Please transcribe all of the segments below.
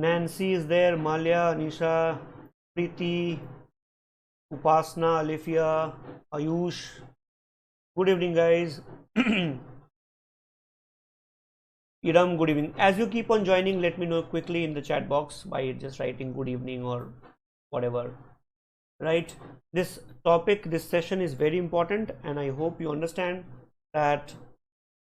Nancy is there, Malia, Anisha, Preeti, Upasna, Alifia, Ayush. Good evening, guys. Iram, good evening. As you keep on joining, let me know quickly in the chat box by just writing good evening or whatever. Right? This topic, this session is very important, and I hope you understand that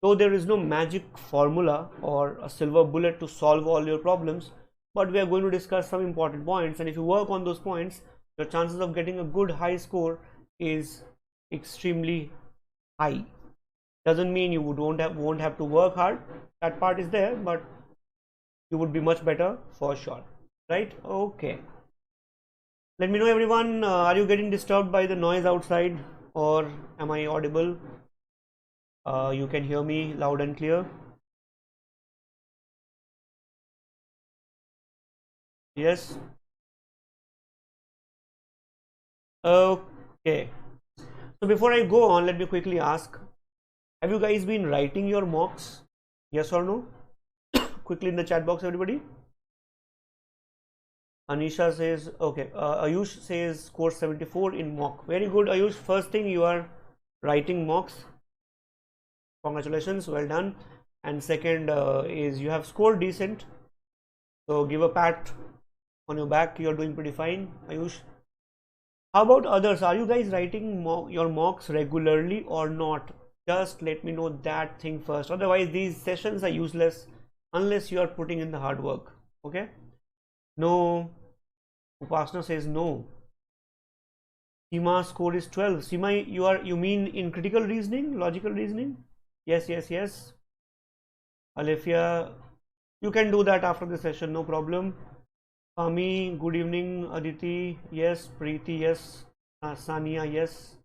though there is no magic formula or a silver bullet to solve all your problems, but we are going to discuss some important points, and if you work on those points, your chances of getting a good high score is extremely high. Doesn't mean you won't have to work hard. That part is there, but you would be much better for sure. Right? Okay. Let me know, everyone. Are you getting disturbed by the noise outside, or am I audible? You can hear me loud and clear. Yes. Okay. So before I go on, let me quickly ask, have you guys been writing your mocks? Yes or no? Quickly in the chat box, everybody. Anisha says, okay. Ayush says score 74 in mock. Very good, Ayush. First thing, you are writing mocks. Congratulations, well done. And second is you have scored decent. So give a pat on your back. You're doing pretty fine, Ayush. How about others? Are you guys writing your mocks regularly or not? Just let me know that thing first. Otherwise, these sessions are useless unless you are putting in the hard work. Okay? No. Upasna says no. Seema's score is 12. Seema, you mean in critical reasoning, logical reasoning? Yes, yes, yes. Alifia, you can do that after the session, no problem. Pami, good evening. Aditi, yes. Preeti, yes. Sania, yes.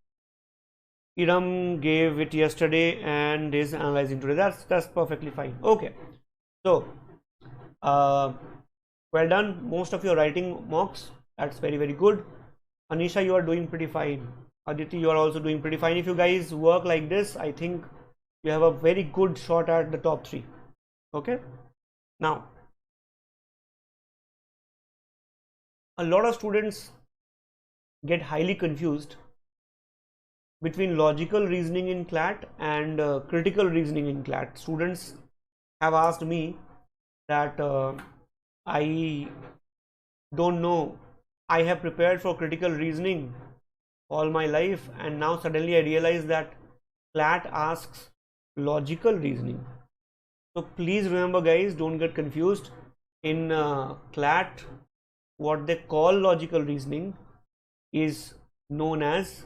Iram gave it yesterday and is analyzing today. That's perfectly fine. Okay. So, well done. Most of your writing mocks. That's very, very good. Anisha, you are doing pretty fine. Aditi, you are also doing pretty fine. If you guys work like this, I think you have a very good shot at the top 3. Okay. Now, a lot of students get highly confused between logical reasoning in CLAT and critical reasoning in CLAT. Students have asked me that I don't know. I have prepared for critical reasoning all my life, and now suddenly I realize that CLAT asks logical reasoning. So please remember, guys, don't get confused. In CLAT, what they call logical reasoning is known as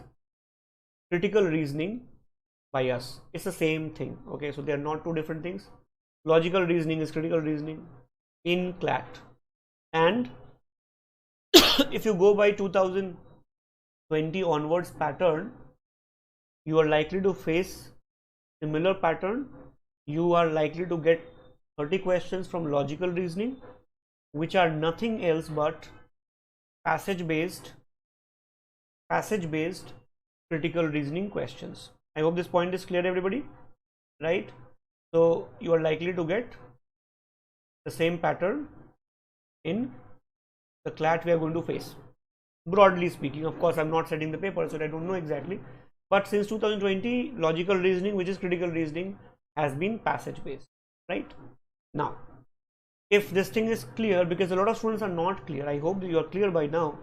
critical reasoning by us. It's the same thing. Okay, so they are not two different things. Logical reasoning is critical reasoning in CLAT, and if you go by 2020 onwards pattern, you are likely to face similar pattern. You are likely to get 30 questions from logical reasoning, which are nothing else but passage based critical reasoning questions. I hope this point is clear, everybody. Right? So you are likely to get the same pattern in the CLAT we are going to face. Broadly speaking, of course, I'm not setting the paper, so I don't know exactly. But since 2020, logical reasoning, which is critical reasoning, has been passage based. Right? Now, if this thing is clear, because a lot of students are not clear, I hope that you are clear by now.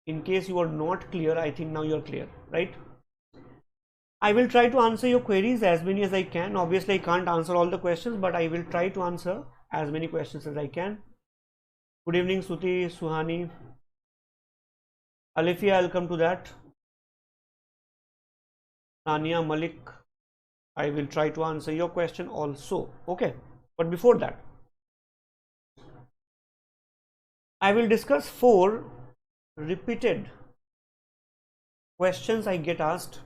In case you are not clear, I think now you are clear, right? I will try to answer your queries as many as I can. Obviously, I can't answer all the questions, but I will try to answer as many questions as I can. Good evening, Suti, Suhani. Alifia, I'll come to that. Tania, Malik, I will try to answer your question also. Okay, but before that, I will discuss 4 repeated questions I get asked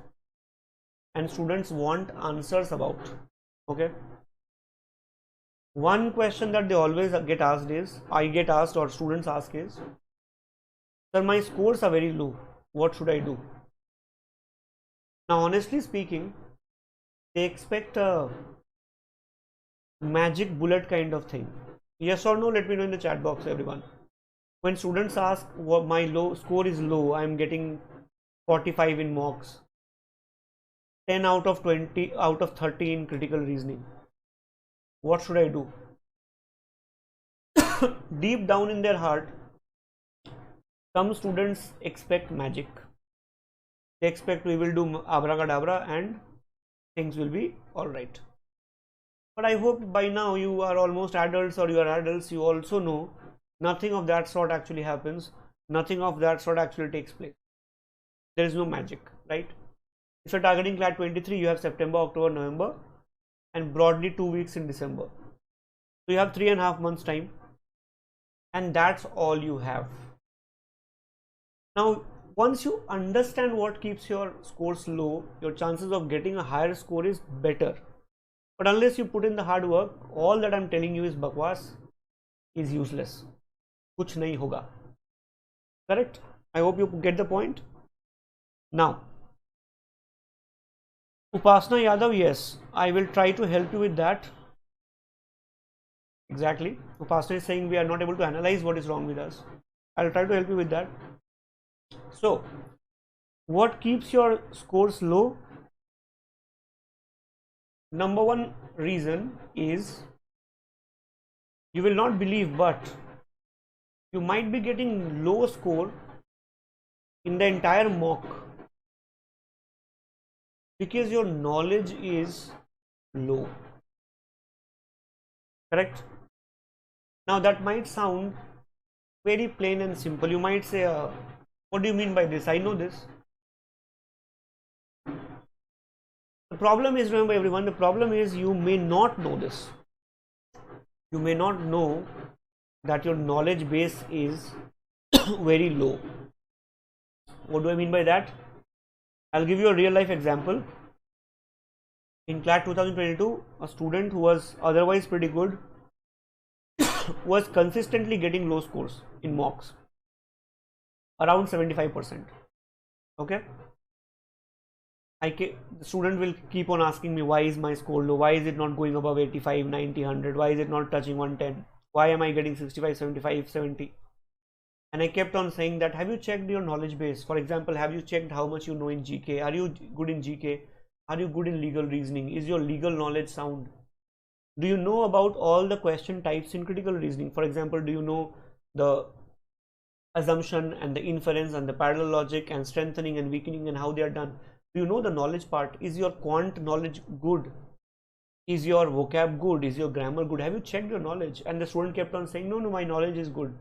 and students want answers about. Okay, one question that they always get asked is, I get asked or students ask is, sir, my scores are very low, what should I do? Now honestly speaking, they expect a magic bullet kind of thing. Yes or no? Let me know in the chat box, everyone. When students ask what my low score is low, I am getting 45 in mocks, 10 out of 20 out of 30 in critical reasoning. What should I do? Deep down in their heart, some students expect magic. They expect we will do abracadabra and things will be alright. But I hope by now you are almost adults, or you are adults, you also know nothing of that sort actually happens. Nothing of that sort actually takes place. There is no magic, right? If you're targeting CLAT 23, you have September, October, November, and broadly 2 weeks in December. So you have 3.5 months time, and that's all you have. Now, once you understand what keeps your scores low, your chances of getting a higher score is better. But unless you put in the hard work, all that I'm telling you is bakwas, is useless. Kuch nahi hoga. Correct? I hope you get the point. Now, Upasana Yadav, yes, I will try to help you with that. Exactly. Upasana is saying we are not able to analyze what is wrong with us. I'll try to help you with that. So, what keeps your scores low? Number one reason is, you will not believe, but you might be getting low score in the entire mock because your knowledge is low. Correct? Now that might sound very plain and simple. You might say, what do you mean by this? I know this. The problem is, remember everyone, the problem is you may not know this. You may not know that your knowledge base is very low. What do I mean by that? I'll give you a real life example. In CLAT 2022, a student who was otherwise pretty good was consistently getting low scores in mocks, around 75%. Okay, the student will keep on asking me, why is my score low? Why is it not going above 85, 90, 100? Why is it not touching 110? Why am I getting 65, 75, 70? And I kept on saying that, have you checked your knowledge base? For example, have you checked how much you know in GK? Are you good in GK? Are you good in legal reasoning? Is your legal knowledge sound? Do you know about all the question types in critical reasoning? For example, do you know the assumption and the inference and the parallel logic and strengthening and weakening and how they are done? Do you know the knowledge part? Is your quant knowledge good? Is your vocab good? Is your grammar good? Have you checked your knowledge? And the student kept on saying, no, my knowledge is good.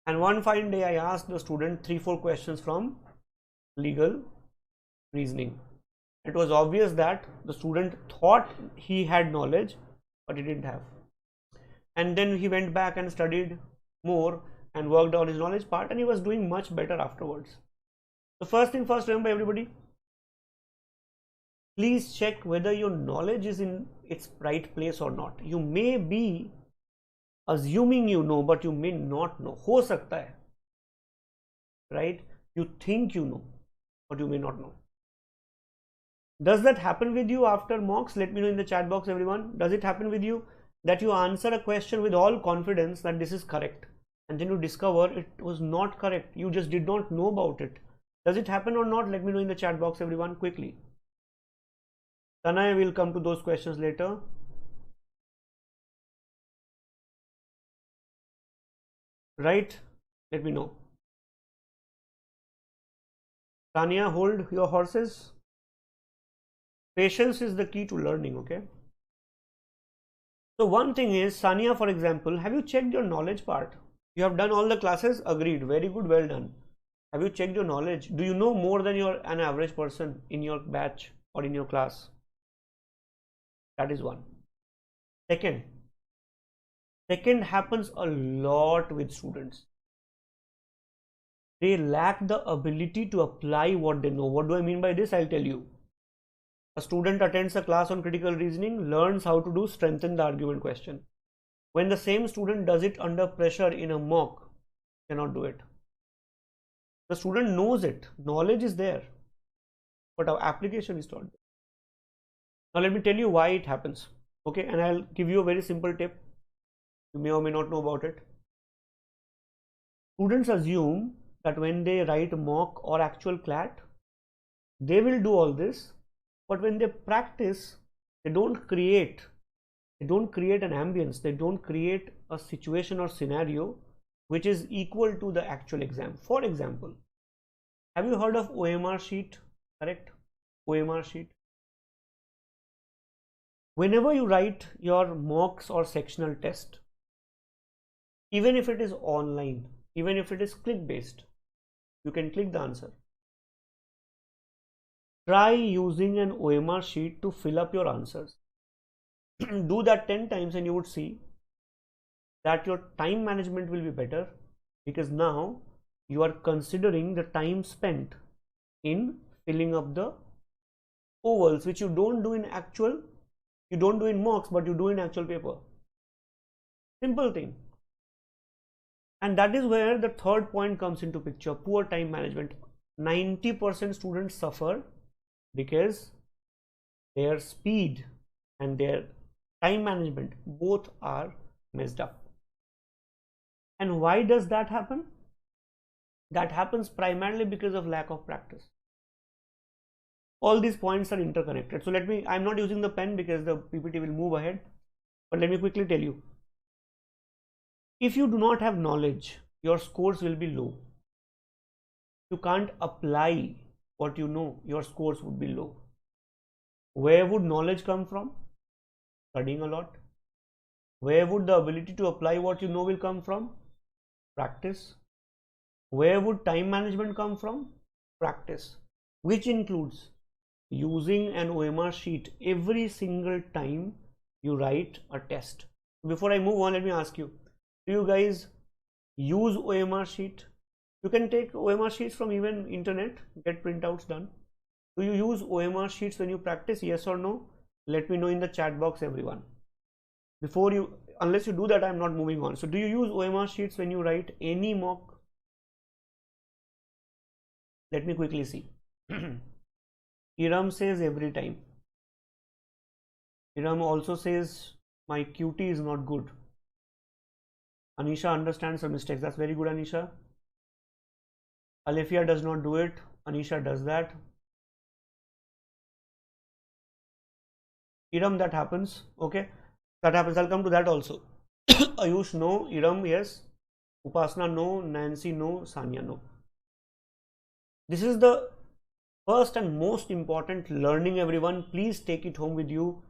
And one fine day I asked the student 3-4 questions from legal reasoning. It was obvious that the student thought he had knowledge, but he didn't have. And then he went back and studied more and worked on his knowledge part, and he was doing much better afterwards. So first thing first, remember everybody, please check whether your knowledge is in its right place or not. You may be assuming you know, but you may not know. Ho sakta hai, right? You think you know, but you may not know. Does that happen with you after mocks? Let me know in the chat box, everyone. Does it happen with you that you answer a question with all confidence that this is correct, and then you discover it was not correct? You just did not know about it. Does it happen or not? Let me know in the chat box, everyone, quickly. Tanay will come to those questions later. Right? Let me know. Tanya, hold your horses. Patience is the key to learning, okay? So one thing is, Sania, for example, have you checked your knowledge part? You have done all the classes, agreed, very good, well done. Have you checked your knowledge? Do you know more than an average person in your batch or in your class? That is one. Second happens a lot with students. They lack the ability to apply what they know. What do I mean by this? I'll tell you. A student attends a class on critical reasoning, learns how to do strengthen the argument question. When the same student does it under pressure in a mock, cannot do it. The student knows it, knowledge is there, but our application is not there. Now let me tell you why it happens, okay? And I'll give you a very simple tip. You may or may not know about it. Students assume that when they write mock or actual CLAT, they will do all this, but when they practice, they don't create an ambience, they don't create a situation or scenario which is equal to the actual exam. For example, have you heard of OMR sheet? Correct? OMR sheet. Whenever you write your mocks or sectional test, even if it is online, even if it is click based, you can click the answer. Try using an OMR sheet to fill up your answers. Do that 10 times and you would see that your time management will be better, because now you are considering the time spent in filling up the ovals, which you don't do in mocks, but you do in actual paper. Simple thing. And that is where the third point comes into picture: poor time management. 90% students suffer because their speed and their time management both are messed up. And why does that happen? That happens primarily because of lack of practice. All these points are interconnected. So I'm not using the pen because the PPT will move ahead, but let me quickly tell you. If you do not have knowledge, your scores will be low. You can't apply what you know, your scores would be low. Where would knowledge come from? Studying a lot. Where would the ability to apply what you know will come from? Practice. Where would time management come from? Practice, which includes using an OMR sheet every single time you write a test. Before I move on, let me ask you, do you guys use OMR sheet? You can take OMR sheets from even internet, get printouts done. Do you use OMR sheets when you practice? Yes or no? Let me know in the chat box, everyone. Unless you do that, I'm not moving on. So do you use OMR sheets when you write any mock? Let me quickly see. Iram says every time. Iram also says my QT is not good. Anisha understands her mistakes. That's very good, Anisha. Alefia does not do it. Anisha does that. Iram, that happens. Okay, that happens. I'll come to that also. Ayush, no. Iram, yes. Upasna, no. Nancy, no. Sanya, no. This is the first and most important learning, everyone. Please take it home with you.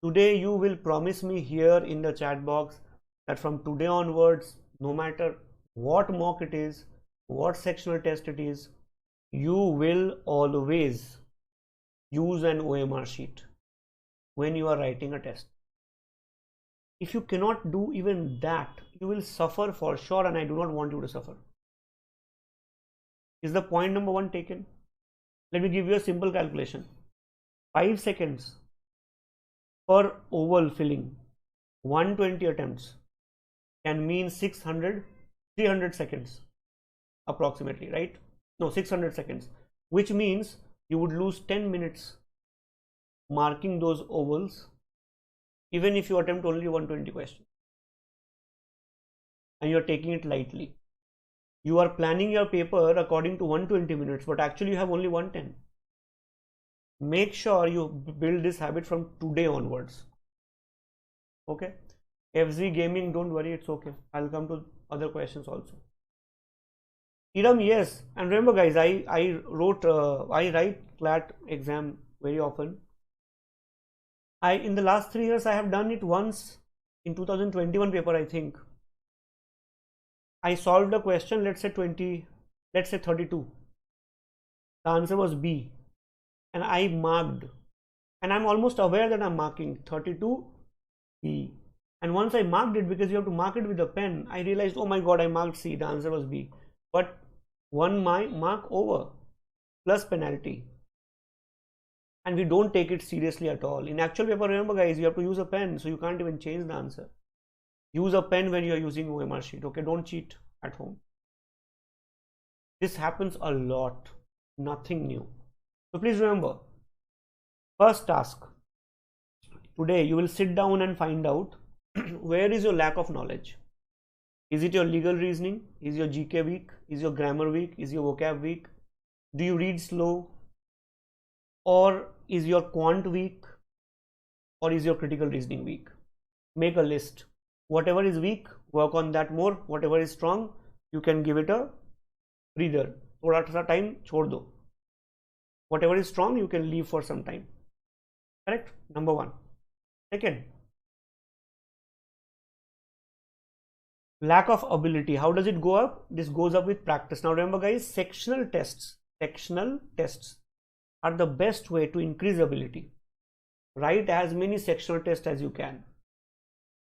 Today you will promise me here in the chat box that from today onwards, no matter what mock it is, what sectional test it is, you will always use an OMR sheet when you are writing a test. If you cannot do even that, you will suffer for sure, and I do not want you to suffer. Is the point number one taken? Let me give you a simple calculation. 5 seconds per oval filling, 120 attempts can mean 300 seconds approximately, right? No, 600 seconds, which means you would lose 10 minutes marking those ovals, even if you attempt only 120 questions and you are taking it lightly. You are planning your paper according to 120 minutes, but actually you have only 110. Make sure you build this habit from today onwards. Okay? FZ Gaming, don't worry, it's okay. I'll come to other questions also. Iram, yes. And remember guys, I write CLAT exam very often. In the last 3 years, I have done it once in 2021 paper, I think. I solved a question, let's say 32. The answer was B. And I marked. And I'm almost aware that I'm marking 32 B. And once I marked it, because you have to mark it with a pen, I realized, oh my god, I marked C. The answer was B. But one mark over plus penalty. And we don't take it seriously at all. In actual paper, remember guys, you have to use a pen, so you can't even change the answer. Use a pen when you are using OMR sheet. Okay, don't cheat at home. This happens a lot. Nothing new. So please remember, first task. Today you will sit down and find out Where is your lack of knowledge? Is it your legal reasoning? Is your GK weak? Is your grammar weak? Is your vocab weak? Do you read slow? Or is your quant weak? Or is your critical reasoning weak? Make a list. Whatever is weak, work on that more. Whatever is strong, you can give it a breather. थोड़ा सा time छोड़ दो. Whatever is strong, you can leave for some time. Correct? Number one. Second, lack of ability. How does it go up? This goes up with practice. Now remember guys, sectional tests are the best way to increase ability. Write as many sectional tests as you can.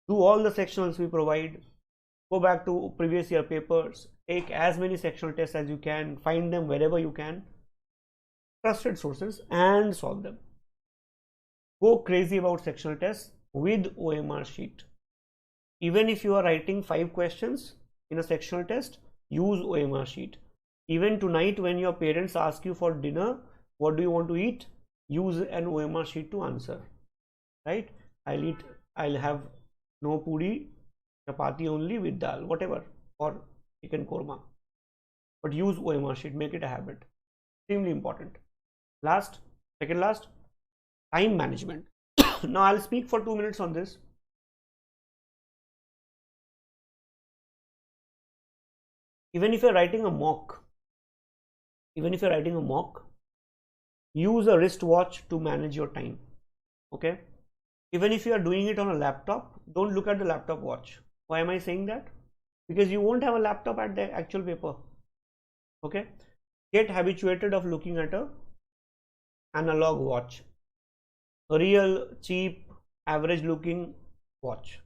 Do all the sectionals we provide. Go back to previous year papers. Take as many sectional tests as you can. Find them wherever you can. Trusted sources and solve them. Go crazy about sectional tests with OMR sheet. Even if you are writing 5 questions in a sectional test, use OMR sheet. Even tonight when your parents ask you for dinner, what do you want to eat? Use an OMR sheet to answer. Right? I'll have no puri, chapati only with dal, whatever, or chicken korma. But use OMR sheet, make it a habit. Extremely important. Second last, time management. Now I'll speak for 2 minutes on this. Even if you're writing a mock, use a wristwatch to manage your time. Okay? Even if you are doing it on a laptop, don't look at the laptop watch. Why am I saying that? Because you won't have a laptop at the actual paper. Okay? Get habituated of looking at a analog watch. A real, cheap, average looking watch.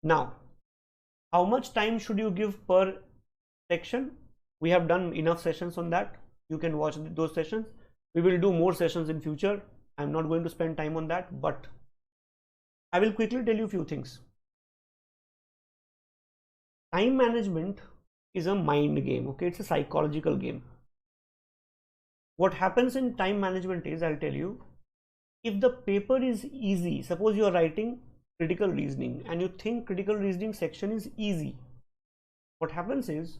Now, how much time should you give per section? We have done enough sessions on that. You can watch those sessions. We will do more sessions in future. I'm not going to spend time on that, but I will quickly tell you a few things. Time management is a mind game, okay? It's a psychological game. What happens in time management is, I'll tell you, if the paper is easy, suppose you are writing critical reasoning and you think critical reasoning section is easy, what happens is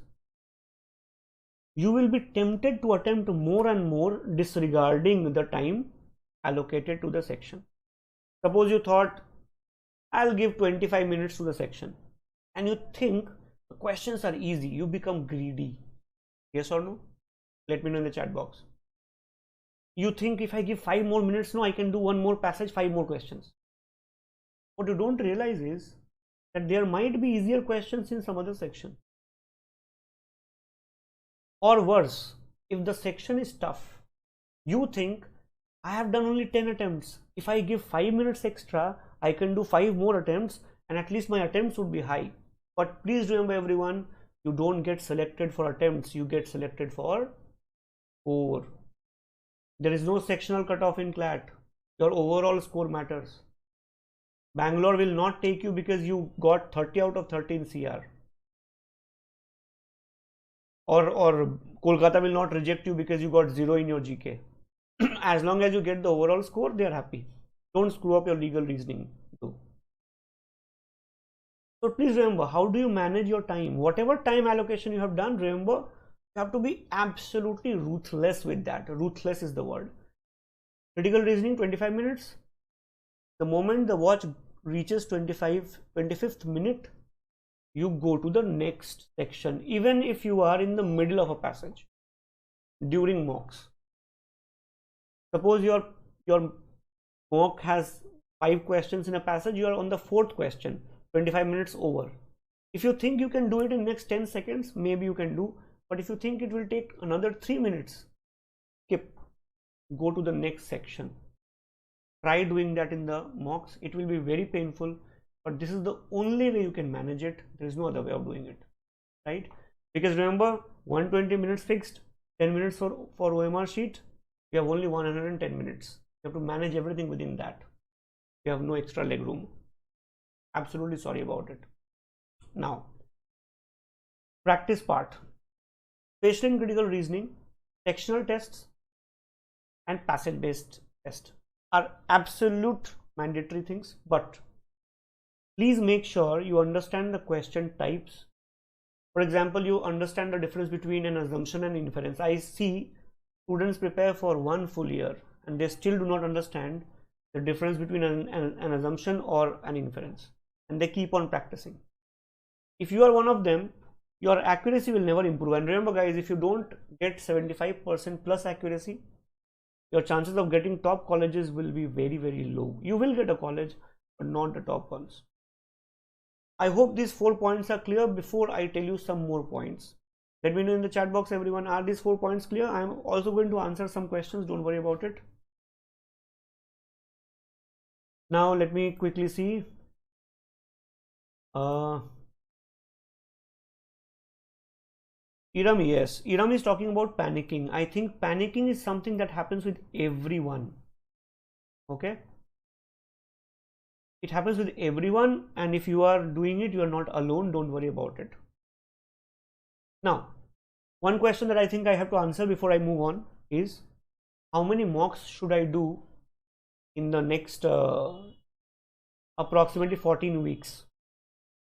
you will be tempted to attempt more and more, disregarding the time allocated to the section. Suppose you thought, I'll give 25 minutes to the section, and you think the questions are easy, you become greedy. Yes or no? Let me know in the chat box. You think if I give 5 more minutes, no, I can do one more passage, 5 more questions. What you don't realize is that there might be easier questions in some other section. Or worse, if the section is tough, you think I have done only 10 attempts. If I give 5 minutes extra, I can do 5 more attempts and at least my attempts would be high. But please remember everyone, you don't get selected for attempts, you get selected for score. There is no sectional cutoff in CLAT. Your overall score matters. Bangalore will not take you because you got 30 out of 30 in CR. Or Kolkata will not reject you because you got 0 in your GK. As long as you get the overall score, they are happy. Don't screw up your legal reasoning too. So please remember, how do you manage your time? Whatever time allocation you have done, remember, you have to be absolutely ruthless with that. Ruthless is the word. Critical reasoning, 25 minutes. The moment the watch reaches 25th minute, you go to the next section, even if you are in the middle of a passage during mocks. Suppose your mock has 5 questions in a passage, you are on the 4th question, 25 minutes over. If you think you can do it in next 10 seconds, maybe you can do, but if you think it will take another 3 minutes, skip, go to the next section. Try doing that in the mocks. It will be very painful, but this is the only way you can manage it. There is no other way of doing it, right? Because remember, 120 minutes fixed, 10 minutes for OMR sheet. You have only 110 minutes. You have to manage everything within that. You have no extra leg room. Absolutely sorry about it. Now, practice part. Spatial and critical reasoning, sectional tests, and passage based test are absolute mandatory things, but Please make sure you understand the question types. For example, you understand the difference between an assumption and inference. I see students prepare for 1 full year and they still do not understand the difference between an assumption or an inference, and they keep on practicing. If you are one of them, your accuracy will never improve. And remember guys, if you don't get 75% plus accuracy, your chances of getting top colleges will be very, very low. You will get a college, but not the top ones. I hope these 4 points are clear. Before I tell you some more points, let me know in the chat box, everyone, are these 4 points clear? I am also going to answer some questions, don't worry about it. Now let me quickly see. Iram, yes, Iram is talking about panicking. I think panicking is something that happens with everyone. Okay, it happens with everyone, and if you are doing it, you are not alone. Don't worry about it. Now, one question that I think I have to answer before I move on is, how many mocks should I do in the next approximately 14 weeks?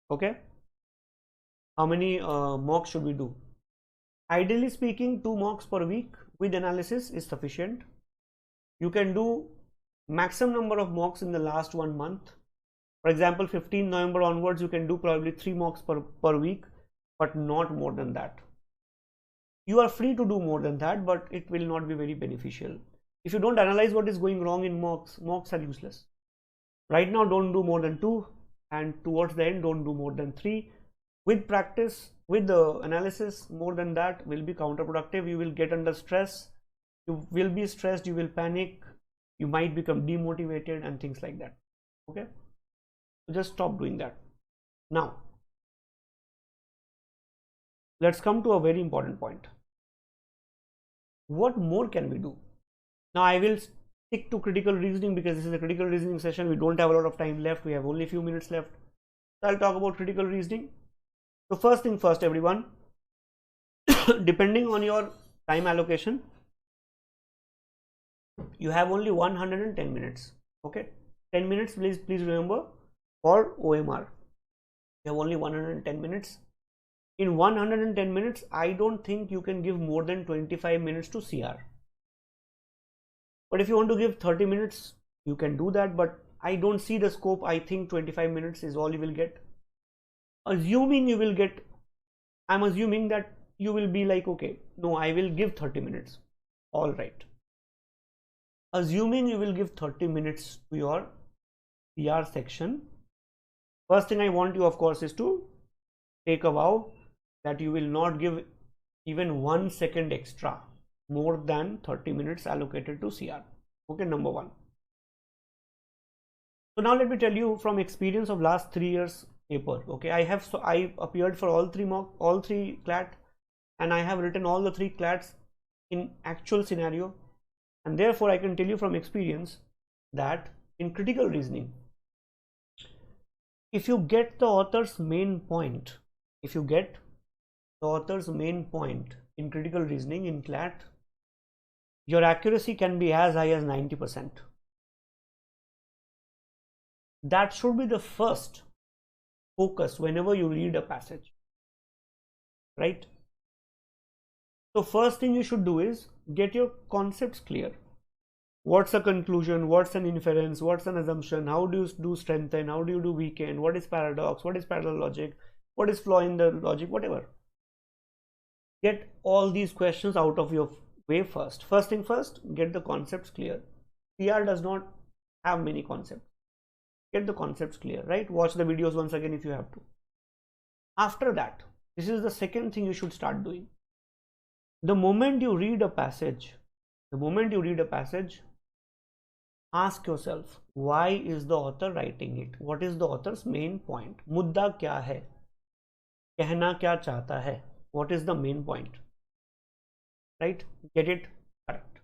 Okay, how many mocks should we do? Ideally speaking, 2 mocks per week with analysis is sufficient. You can do maximum number of mocks in the last 1 month. For example, 15 November onwards, you can do probably 3 mocks per week, but not more than that. You are free to do more than that, but it will not be very beneficial. If you don't analyze what is going wrong in mocks, mocks are useless. Right now, don't do more than 2, and towards the end, don't do more than 3. With practice, with the analysis, more than that will be counterproductive. You will get under stress, you will be stressed, you will panic, you might become demotivated and things like that. Okay, so just stop doing that. Now let's come to a very important point. What more can we do? Now I will stick to critical reasoning because this is a critical reasoning session. We don't have a lot of time left, we have only a few minutes left, so I'll talk about critical reasoning. So first thing first, everyone, depending on your time allocation, you have only 110 minutes. Okay, 10 minutes, please remember, for OMR. You have only 110 minutes. In 110 minutes, I don't think you can give more than 25 minutes to CR. But if you want to give 30 minutes, you can do that, but I don't see the scope. I think 25 minutes is all you will get. Assuming you will get, I'm assuming that you will be like, okay, no, I will give 30 minutes. All right. Assuming you will give 30 minutes to your CR section, first thing I want you, of course, is to take a vow that you will not give even 1 second extra more than 30 minutes allocated to CR. Okay, number 1. So now let me tell you from experience of last 3 years paper. Okay, I appeared for all 3 CLAT, and I have written all the 3 CLATs in actual scenario, and therefore I can tell you from experience that in critical reasoning, if you get the author's main point, in critical reasoning in CLAT, your accuracy can be as high as 90%. That should be the first focus whenever you read a passage, right? So first thing you should do is get your concepts clear. What's a conclusion? What's an inference? What's an assumption? How do you do strengthen? How do you do weaken? What is paradox? What is parallel logic? What is flaw in the logic? Whatever. Get all these questions out of your way first. First thing first, get the concepts clear. CR does not have many concepts. Get the concepts clear, right? Watch the videos once again if you have to. After that, this is the second thing you should start doing. The moment you read a passage, ask yourself, why is the author writing it? What is the author's main point? Mudda kya hai? Kehna kya chahta hai? What is the main point? Right? Get it correct.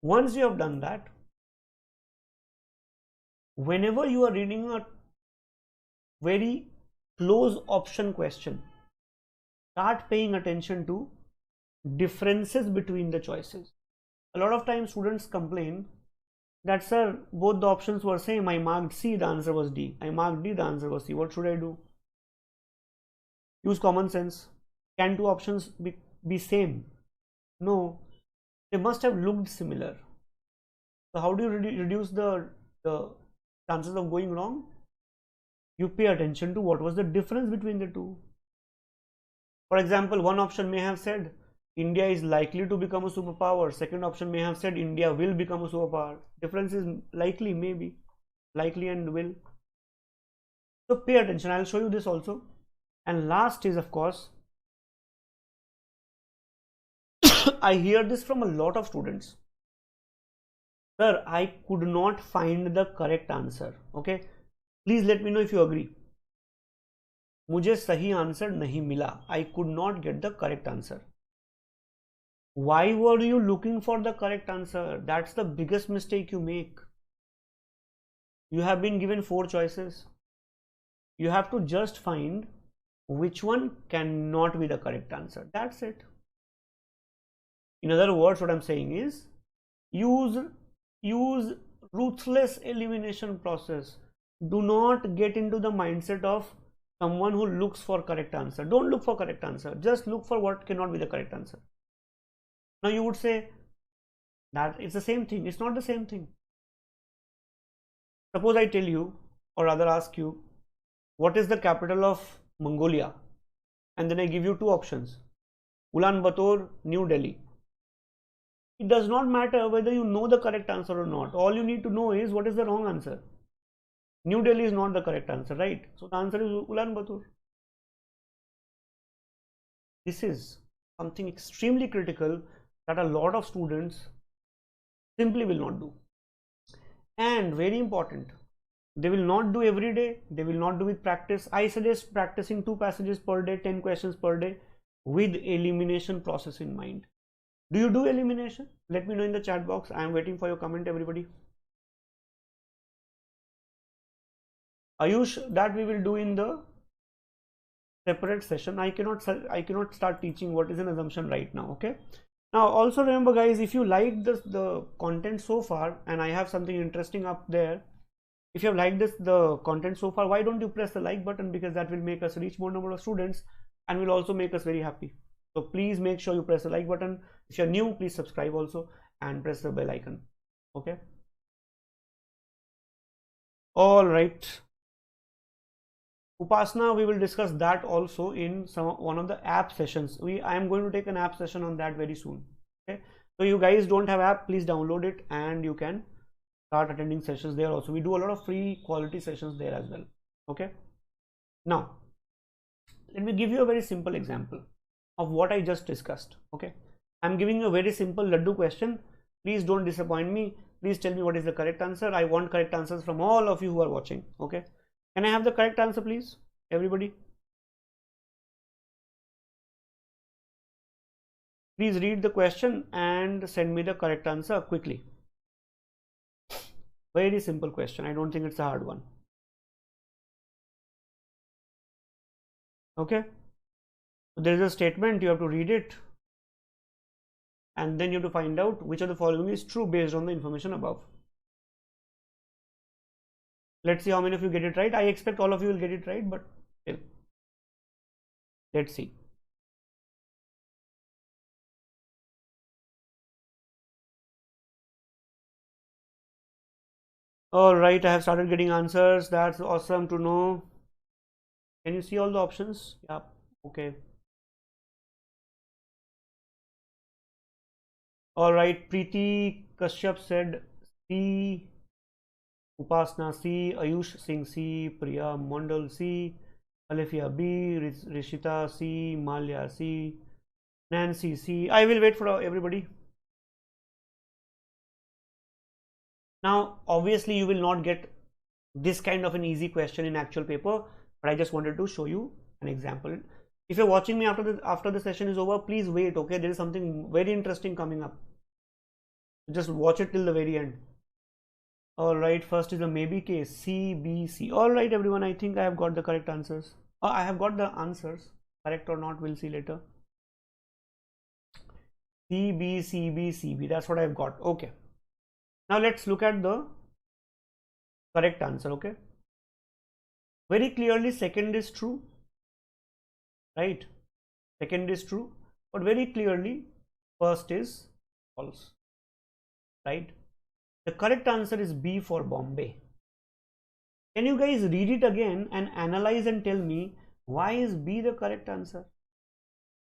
Once you have done that, whenever you are reading a very close option question, start paying attention to differences between the choices. A lot of times students complain that sir, both the options were same. I marked C, the answer was D. I marked D, the answer was C. What should I do? Use common sense. Can two options be same? No, they must have looked similar. So how do you reduce the chances of going wrong? You pay attention to what was the difference between the two. For example, one option may have said India is likely to become a superpower. Second option may have said India will become a superpower. Difference is likely, maybe. Likely and will. So pay attention. I'll show you this also. And last is, of course, I hear this from a lot of students. Sir, I could not find the correct answer. Okay. Please let me know if you agree. मुझे सही answer नहीं मिला. I could not get the correct answer. Why were you looking for the correct answer? That's the biggest mistake you make. You have been given 4 choices. You have to just find which one cannot be the correct answer. That's it. In other words, what I'm saying is use ruthless elimination process. Do not get into the mindset of someone who looks for correct answer. Don't look for correct answer. Just look for what cannot be the correct answer. Now you would say that it's the same thing. It's not the same thing. Suppose I tell you, or rather ask you, what is the capital of Mongolia? And then I give you 2 options. Ulaanbaatar, New Delhi. It does not matter whether you know the correct answer or not. All you need to know is what is the wrong answer. New Delhi is not the correct answer, right? So the answer is Ulaanbaatar. This is something extremely critical that a lot of students simply will not do. And very important, they will not do every day. They will not do with practice. I suggest practicing 2 passages per day, 10 questions per day with elimination process in mind. Do you do elimination? Let me know in the chat box. I am waiting for your comment, everybody. Ayush, that we will do in the separate session. I cannot start teaching what is an assumption right now. Okay. Now also remember guys, if you like the content so far, and I have something interesting up there. If you have liked the content so far, why don't you press the like button, because that will make us reach more number of students and will also make us very happy. So please make sure you press the like button. If you're new, please subscribe also and press the bell icon. Okay. All right. Upasana, we will discuss that also in one of the app sessions. I am going to take an app session on that very soon. Okay. So you guys don't have app, please download it and you can start attending sessions there also. We do a lot of free quality sessions there as well. Okay. Now, let me give you a very simple example of what I just discussed. Okay. I'm giving you a very simple laddu question. Please don't disappoint me. Please tell me what is the correct answer. I want correct answers from all of you who are watching. Okay. Can I have the correct answer, please? Everybody. Please read the question and send me the correct answer quickly. Very simple question. I don't think it's a hard one. Okay. So there is a statement. You have to read it. And then you have to find out which of the following is true based on the information above. Let's see how many of you get it right. I expect all of you will get it right, but still. Let's see. All right, I have started getting answers. That's awesome to know. Can you see all the options? Yeah, okay. All right, Preeti Kashyap said C, Upasana C, Ayush Singh C, Priya Mondal C, Alifia B, Rishita C, Malia C, Nancy C. I will wait for everybody. Now, obviously, you will not get this kind of an easy question in actual paper, but I just wanted to show you an example. If you're watching me after the session is over, please wait. Okay, there is something very interesting coming up. Just watch it till the very end. All right, first is a maybe case, C, B, C. All right, everyone, I think I have got the correct answers. I have got the answers. Correct or not, we'll see later. C, B, C, B, C, B. That's what I've got. Okay. Now let's look at the correct answer. Okay, very clearly second is true, right? Second is true, but very clearly first is false, right? The correct answer is B for Bombay. Can you guys read it again and analyze and tell me why is B the correct answer?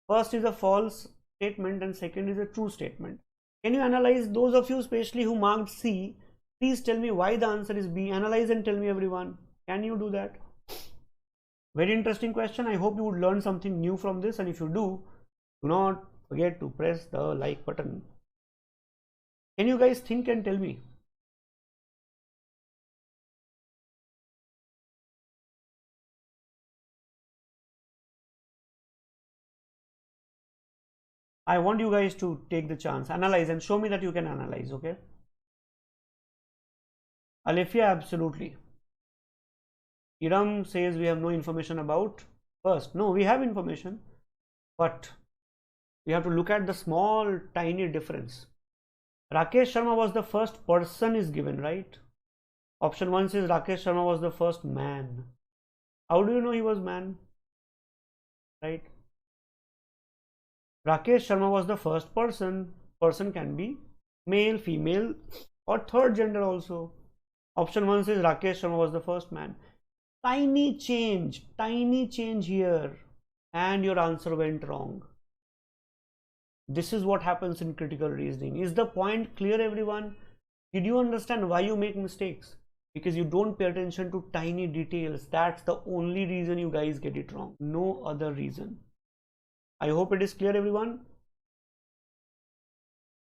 First is a false statement and second is a true statement. Can you analyze? Those of you especially who marked C, please tell me why the answer is B. Analyze and tell me, everyone. Can you do that? Very interesting question. I hope you would learn something new from this, and if you do not forget to press the like button. Can you guys think and tell me? I want you guys to take the chance, analyze and show me that you can analyze, okay? Alifia, absolutely. Iram says we have no information about first. No, we have information, but we have to look at the small, tiny difference. Rakesh Sharma was the first person is given, right? Option 1 says Rakesh Sharma was the first man. How do you know he was man? Right? Rakesh Sharma was the first person. Person can be male, female, or third gender also. Option 1 says Rakesh Sharma was the first man. Tiny change here, and your answer went wrong. This is what happens in critical reasoning. Is the point clear, everyone? Did you understand why you make mistakes? Because you don't pay attention to tiny details. That's the only reason you guys get it wrong. No other reason. I hope it is clear, everyone.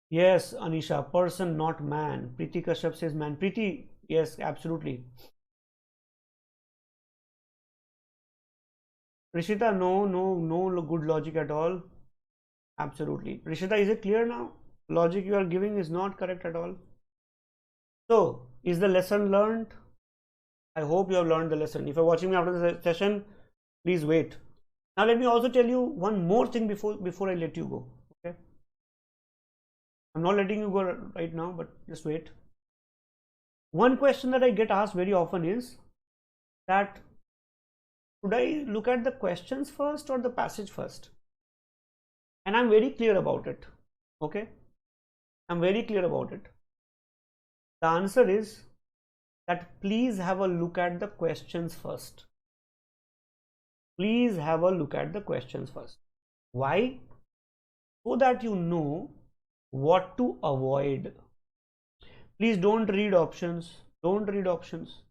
Yes, Anisha, person, not man. Preeti Kashyap says man. Preeti, yes, absolutely. Rishita, no good logic at all. Absolutely. Rishita, is it clear now? Logic you are giving is not correct at all. So, is the lesson learned? I hope you have learned the lesson. If you're watching me after the session, please wait. Now let me also tell you one more thing before I let you go. Okay, I'm not letting you go right now, but just wait. One question that I get asked very often is that should I look at the questions first or the passage first? And I'm very clear about it. Okay, I'm very clear about it. The answer is that please have a look at the questions first. Please have a look at the questions first. Why? So that you know what to avoid. Please don't read options. Don't read options.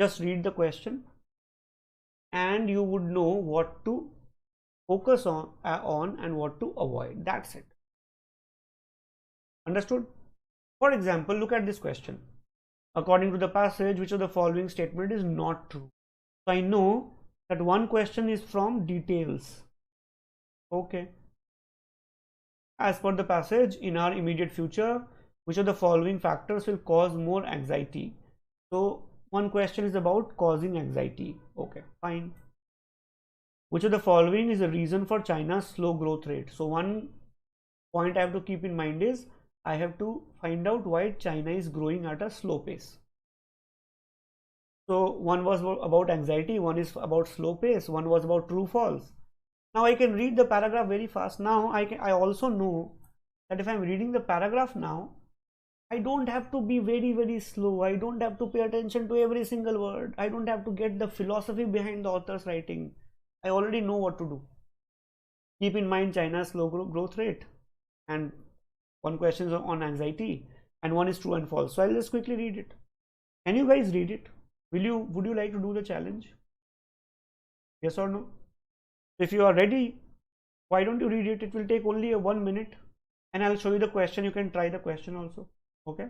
Just read the question and you would know what to focus on and what to avoid. That's it. Understood? For example, look at this question. According to the passage, which of the following statement is not true? So I know that one question is from details. Okay. As per the passage, in our immediate future, which of the following factors will cause more anxiety? So one question is about causing anxiety. Okay, fine. Which of the following is the reason for China's slow growth rate? So one point I have to keep in mind is I have to find out why China is growing at a slow pace. So one was about anxiety, one is about slow pace, one was about true false. Now I can read the paragraph very fast. Now I also know that if I'm reading the paragraph now, I don't have to be very slow. I don't have to pay attention to every single word. I don't have to get the philosophy behind the author's writing. I already know what to do. Keep in mind China's slow growth rate, and one question is on anxiety and one is true and false. So I'll just quickly read it. Can you guys read it? Would you like to do the challenge? Yes or no? If you are ready, why don't you read it? It will take only 1 minute and I'll show you the question. You can try the question also. Okay,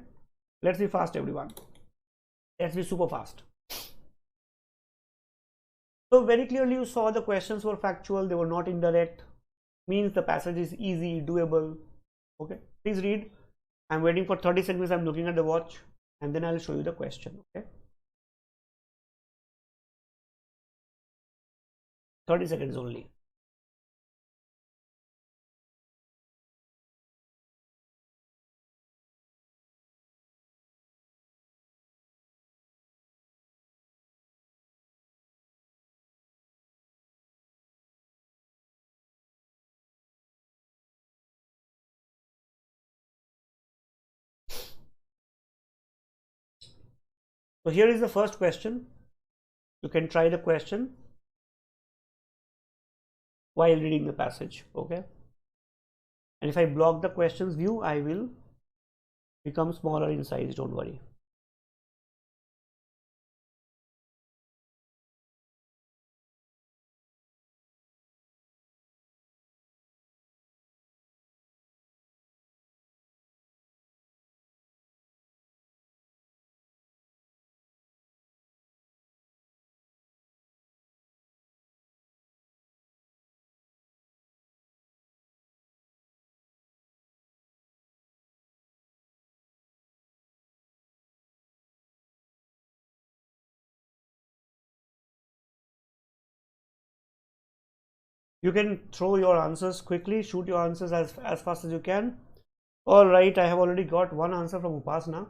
let's be fast, everyone. Let's be super fast. So very clearly you saw the questions were factual, they were not indirect, means the passage is easy, doable. Okay, please read. I'm waiting for 30 seconds. I'm looking at the watch and then I'll show you the question. Okay, 30 seconds only. So here is the first question. You can try the question while reading the passage, okay? And if I block the questions view, I will become smaller in size, don't worry. You can throw your answers quickly, shoot your answers as fast as you can. All right, I have already got one answer from Upasna.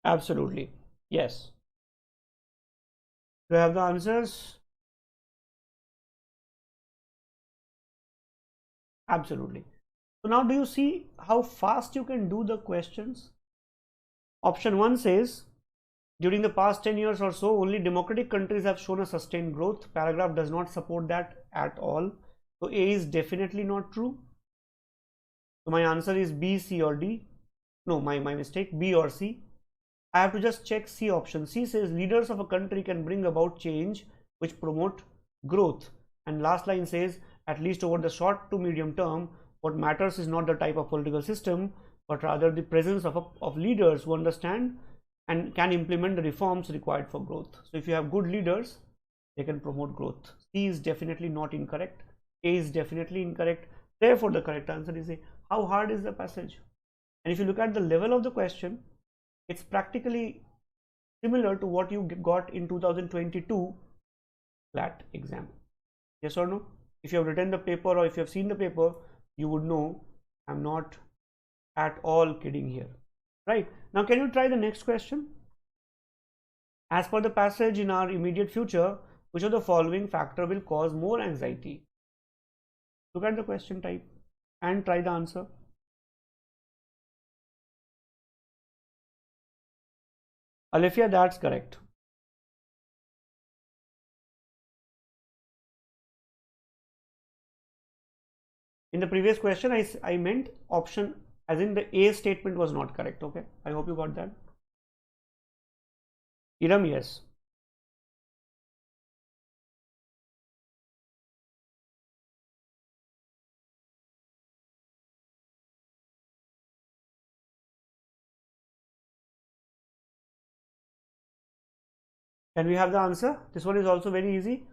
Absolutely, yes. Do you have the answers? Absolutely. So now do you see how fast you can do the questions? Option 1 says, during the past 10 years or so, only democratic countries have shown a sustained growth. Paragraph does not support that at all. So A is definitely not true. So my answer is B, C or D. No, my mistake, B or C. I have to just check C option. C says leaders of a country can bring about change which promote growth. And last line says, at least over the short to medium term, what matters is not the type of political system, but rather the presence of leaders who understand and can implement the reforms required for growth. So if you have good leaders, they can promote growth. C is definitely not incorrect. A is definitely incorrect. Therefore, the correct answer is A. How hard is the passage? And if you look at the level of the question, it's practically similar to what you got in 2022 CLAT exam. Yes or no? If you have written the paper or if you have seen the paper, you would know I'm not at all kidding here. Right? Now, can you try the next question? As per the passage, in our immediate future, which of the following factor will cause more anxiety? Look at the question type and try the answer. Alifia, that's correct. In the previous question, I meant option as in the A statement was not correct. Okay, I hope you got that. Iram, yes. Can we have the answer? This one is also very easy.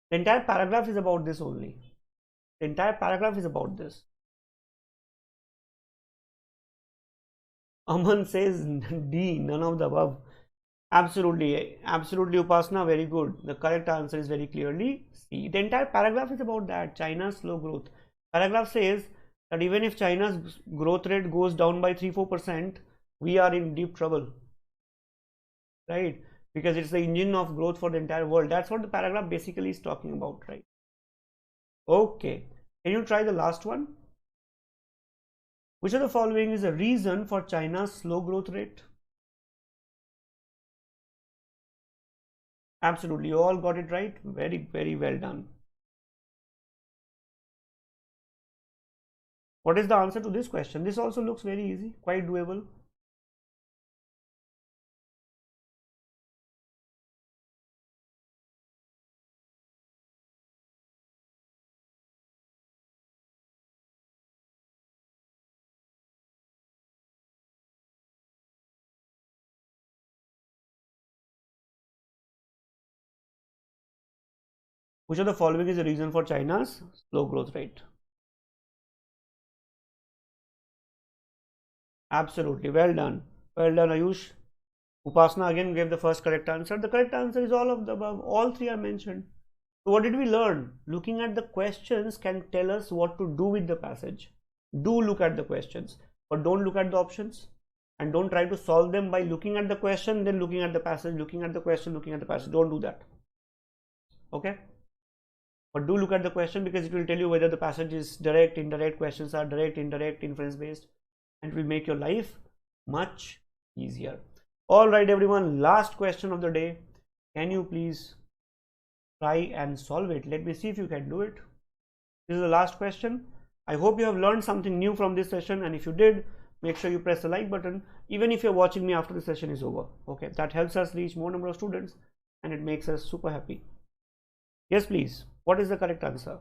The entire paragraph is about this only. The entire paragraph is about this. Aman says D, none of the above. Absolutely, absolutely, Upasna, very good. The correct answer is very clearly C. The entire paragraph is about that, China's slow growth. Paragraph says that even if China's growth rate goes down by 3-4%, we are in deep trouble, right? Because it's the engine of growth for the entire world. That's what the paragraph basically is talking about, right? Okay, can you try the last one? Which of the following is a reason for China's slow growth rate? Absolutely, you all got it right. Very, very well done. What is the answer to this question? This also looks very easy, quite doable. Which of the following is the reason for China's slow growth rate? Absolutely, well done. Well done, Ayush. Upasna again gave the first correct answer. The correct answer is all of the above. All three are mentioned. So what did we learn? Looking at the questions can tell us what to do with the passage. Do look at the questions, but don't look at the options. and don't try to solve them by looking at the question, then looking at the passage, looking at the question, looking at the passage. Don't do that. Okay? But do look at the question, because it will tell you whether the passage is direct, indirect, questions are direct, indirect, inference based, and it will make your life much easier. All right, everyone, last question of the day. Can you please try and solve it? Let me see if you can do it. This is the last question. I hope you have learned something new from this session, and if you did, make sure you press the like button, even if you're watching me after the session is over. Okay, that helps us reach more number of students and it makes us super happy. Yes, please. What is the correct answer?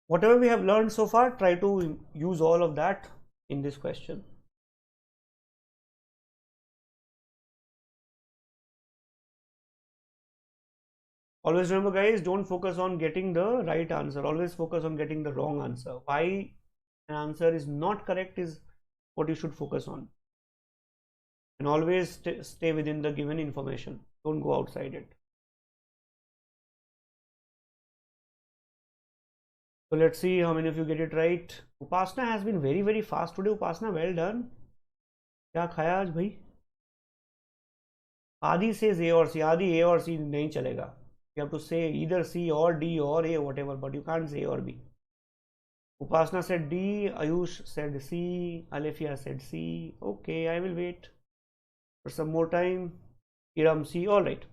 Whatever we have learned so far, try to use all of that in this question. Always remember, guys, don't focus on getting the right answer. Always focus on getting the wrong answer. Why an answer is not correct is what you should focus on. And always stay within the given information. Don't go outside it. So let's see how many of you get it right. Upasna has been very, very fast today. Upasna, well done. क्या खाया आज भाई? Adi says A or C. Adi, A or C नहीं चलेगा. You have to say either C or D or A, whatever, but you can't say A or B. Upasna said D, Ayush said C, Alefia said C. Okay, I will wait for some more time. Iram C. All right.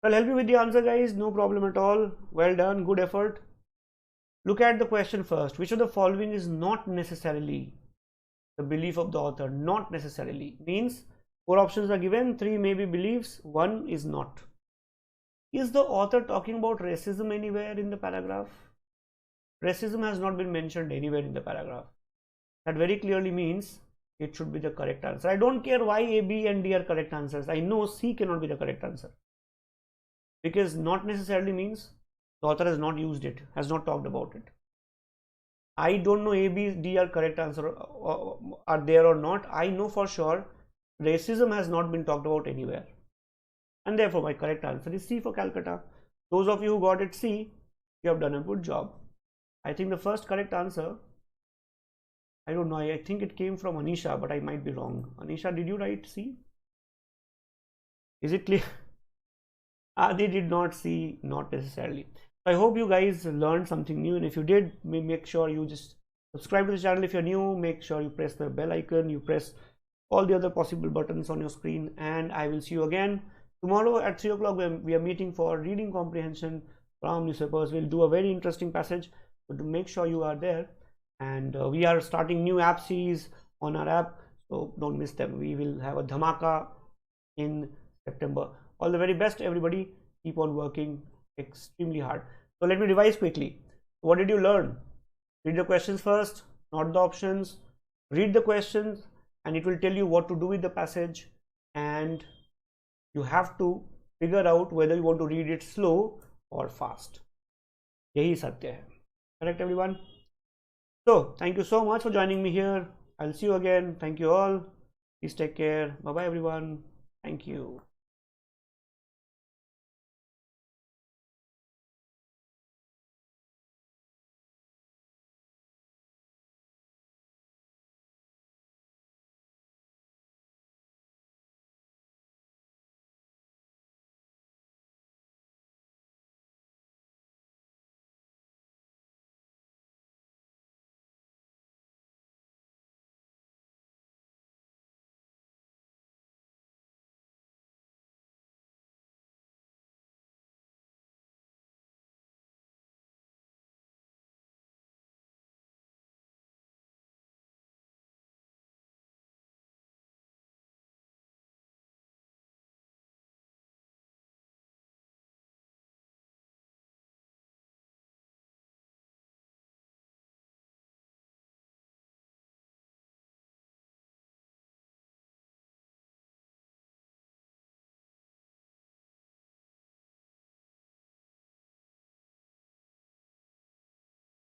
I'll help you with the answer, guys. No problem at all. Well done. Good effort. Look at the question first. Which of the following is not necessarily the belief of the author? Not necessarily means 4 options are given, 3 may be beliefs, 1 is not. Is the author talking about racism anywhere in the paragraph? Racism has not been mentioned anywhere in the paragraph. That very clearly means it should be the correct answer. I don't care why A, B and D are correct answers. I know C cannot be the correct answer, because not necessarily means the author has not used it, has not talked about it. I don't know A, B, D are correct answer are there or not. I know for sure racism has not been talked about anywhere, and therefore my correct answer is C for Calcutta. Those of you who got it C, you have done a good job. I think the first correct answer, I don't know, I think it came from Anisha, but I might be wrong. Anisha, did you write C? Is it clear? Adi did not see, not necessarily. I hope you guys learned something new, and if you did, make sure you just subscribe to the channel. If you're new, make sure you press the bell icon, you press all the other possible buttons on your screen, and I will see you again tomorrow at 3 o'clock. We are meeting for reading comprehension from newspapers. We'll do a very interesting passage, so to make sure you are there. And we are starting new app series on our app, so don't miss them. We will have a dhamaka in September. All the very best, everybody. Keep on working extremely hard. So let me revise quickly. What did you learn? Read the questions first, not the options. Read the questions and it will tell you what to do with the passage, and you have to figure out whether you want to read it slow or fast. Yahi satya hai. Correct, everyone? So thank you so much for joining me here. I'll see you again. Thank you all. Please take care. Bye bye, everyone. Thank you.